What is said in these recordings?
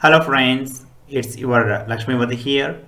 Hello friends, it's your Lakshmivati here.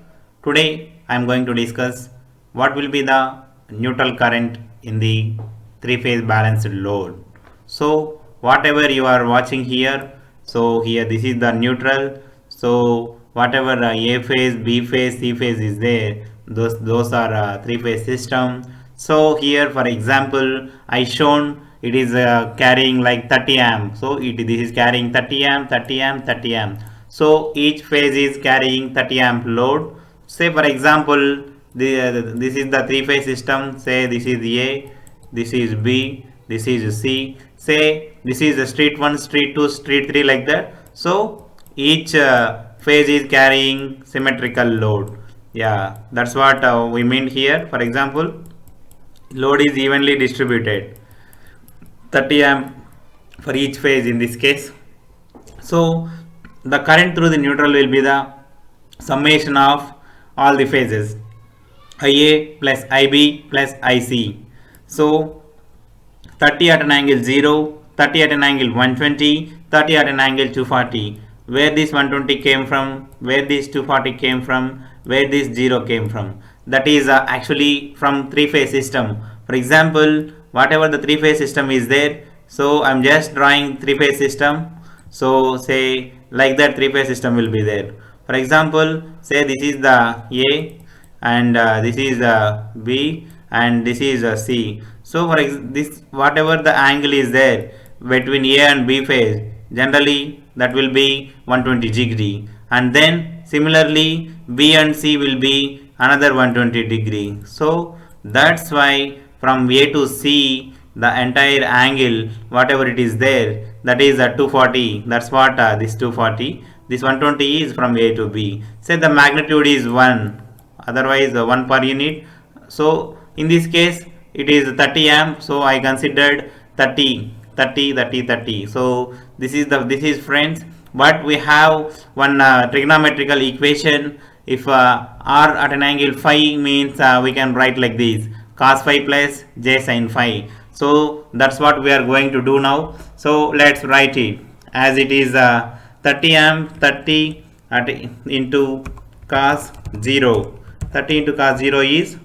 Today I am going to discuss what will be the neutral current in the three-phase balanced load. So whatever you are watching here, so here this is the neutral. So whatever A phase, B phase, C phase is there, those are three-phase system. So here for example I shown it is carrying like 30 amp. So this is carrying 30 amp, 30 amp, 30 amp. So each phase is carrying 30 amp load. Say for example this is the three phase system. Say this is A, this is B, this is C. Say this is the street 1, street 2, street 3 like that. So each phase is carrying symmetrical load. Yeah, that's what we mean here. For example, load is evenly distributed, 30 amp for each phase in this case. So the current through the neutral will be the summation of all the phases, IA plus IB plus IC. So 30 at an angle 0, 30 at an angle 120, 30 at an angle 240. Where this 120 came from, where this 240 came from, where this 0 came from. That is actually from three-phase system. For example, whatever the three-phase system is there, so I'm just drawing three-phase system. So say like that three-phase system will be there. For example, say this is the A and this is B and this is C. So for this whatever the angle is there between A and B phase, generally that will be 120 degree, and then similarly B and C will be another 120 degree. So that's why from A to C the entire angle whatever it is there, that is 240. That's what this 240, this 120 is from A to B. Say the magnitude is 1, otherwise 1 per unit. So in this case it is 30 amp, so I considered 30 30 30 30. So this is friends, but we have one trigonometrical equation. If r at an angle phi means we can write like this, cos phi plus j sin phi. So that's what we are going to do now. So let's write it as it is 30 amp, 30 at into cos 0. 30 into cos 0 is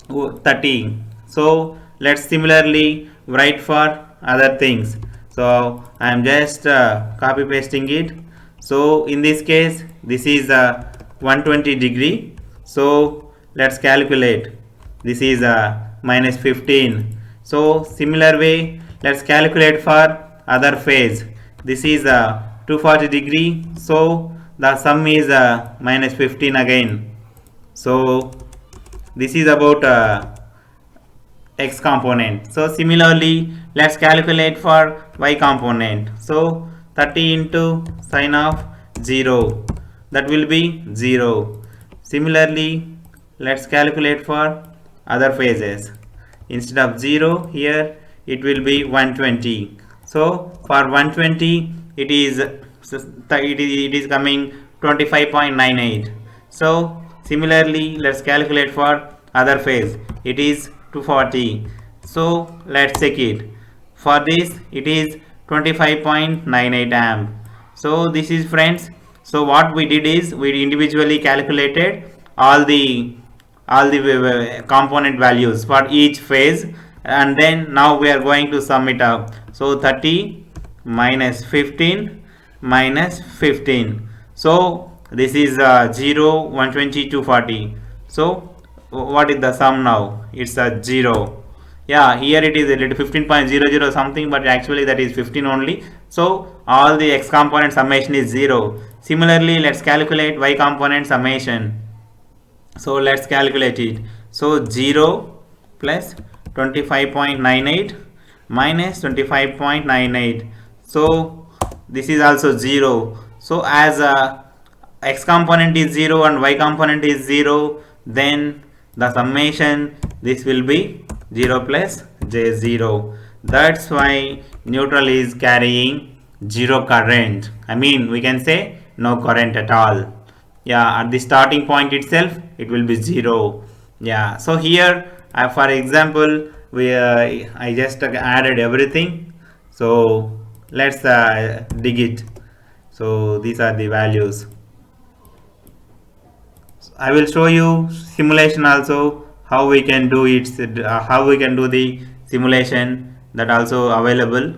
30. So let's similarly write for other things. So I am just copy pasting it. So in this case this is 120 degree. So let's calculate. This is minus 15. So similar way let's calculate for other phase. This is 240 degree. So the sum is minus 15 again. So this is about x component. So similarly let's calculate for y component. So 30 into sine of 0, that will be 0. Similarly let's calculate for other phases. Instead of 0 here it will be 120. So for 120 it is coming 25.98. So similarly let's calculate for other phase. It is 240. So let's check it. For this it is 25.98 amp. So this is friends. So what we did is we individually calculated all the component values for each phase, and then now we are going to sum it up. So 30 minus 15 minus 15. So this is 0, 120, 240. So what is the sum now? It's a 0. Yeah, here it is a little 15.00 something, but actually that is 15 only. So all the x component summation is 0. Similarly let's calculate y component summation. So let's calculate it. So 0 plus 25.98 minus 25.98. So this is also 0. So as x component is 0 and y component is 0, then the summation this will be 0 plus j0. That's why neutral is carrying 0 current. I mean we can say no current at all. Yeah, at the starting point itself it will be 0. Yeah, so here for example we I just added everything. So let's dig it. So these are the values. I will show you simulation also, how we can do it, how we can do the simulation, that also available.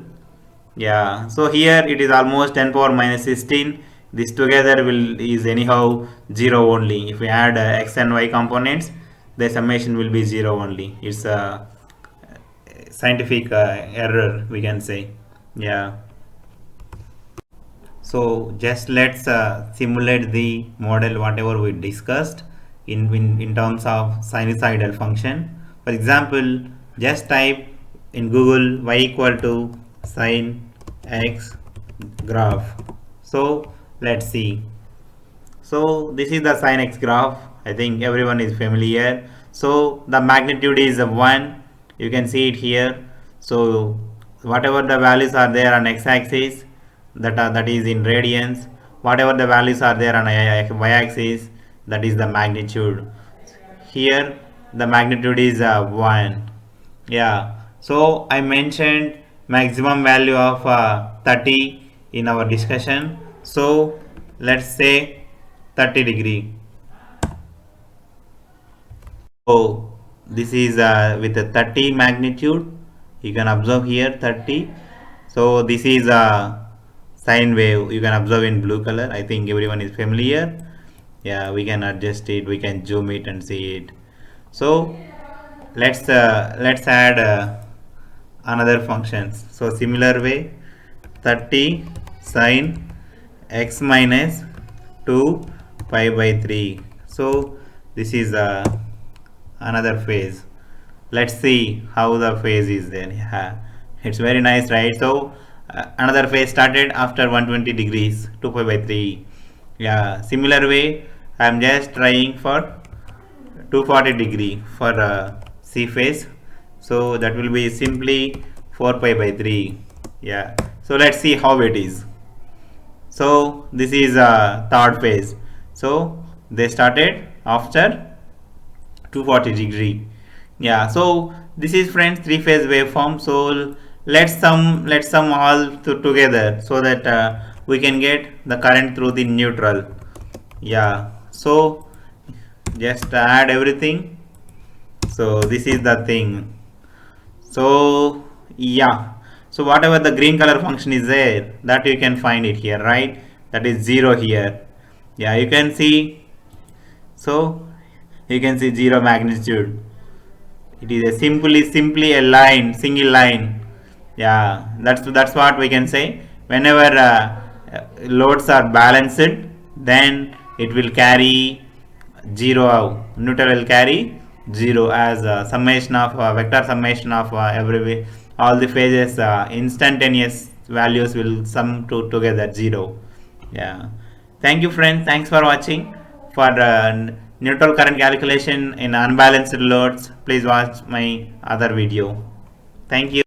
Yeah, so here it is almost 10 power minus 16. This together will is anyhow 0 only. If we add x and y components, the summation will be 0 only. It's a scientific error, we can say. Yeah. So just let's simulate the model whatever we discussed in terms of sinusoidal function. For example, just type in Google y equal to sin x graph. So let's see. So this is the sin x graph. I think everyone is familiar. So the magnitude is 1. You can see it here. So whatever the values are there on x-axis, that is in radians. Whatever the values are there on y-axis, that is the magnitude. Here the magnitude is 1. Yeah. So I mentioned maximum value of 30 in our discussion. So let's say 30 degree. So this is with a 30 magnitude. You can observe here 30. So this is a sine wave. You can observe in blue color. I think everyone is familiar. Yeah, we can adjust it. We can zoom it and see it. So let's add another functions. So similar way, 30 sine x minus 2 pi by 3. So this is another phase. Let's see how the phase is there. Yeah, it's very nice, right? So another phase started after 120 degrees, 2 pi by 3. Yeah, similar way I'm just trying for 240 degree for C phase. So that will be simply 4 pi by 3. Yeah, so let's see how it is. So this is third phase. So they started after 240 degree. Yeah, so this is friends three phase waveform. So let's sum all together so that we can get the current through the neutral. Yeah, so just add everything. So this is the thing. So yeah, so whatever the green color function is there, that you can find it here, right? That is 0 here. Yeah, you can see. So you can see 0 magnitude. It is a simply a line, single line. Yeah, that's what we can say. Whenever loads are balanced, then it will carry 0. Neutral will carry 0 as summation of vector summation of every all the phases, instantaneous values will sum to together 0. Yeah, thank you friends, thanks for watching. For neutral current calculation in unbalanced loads, please watch my other video. Thank you.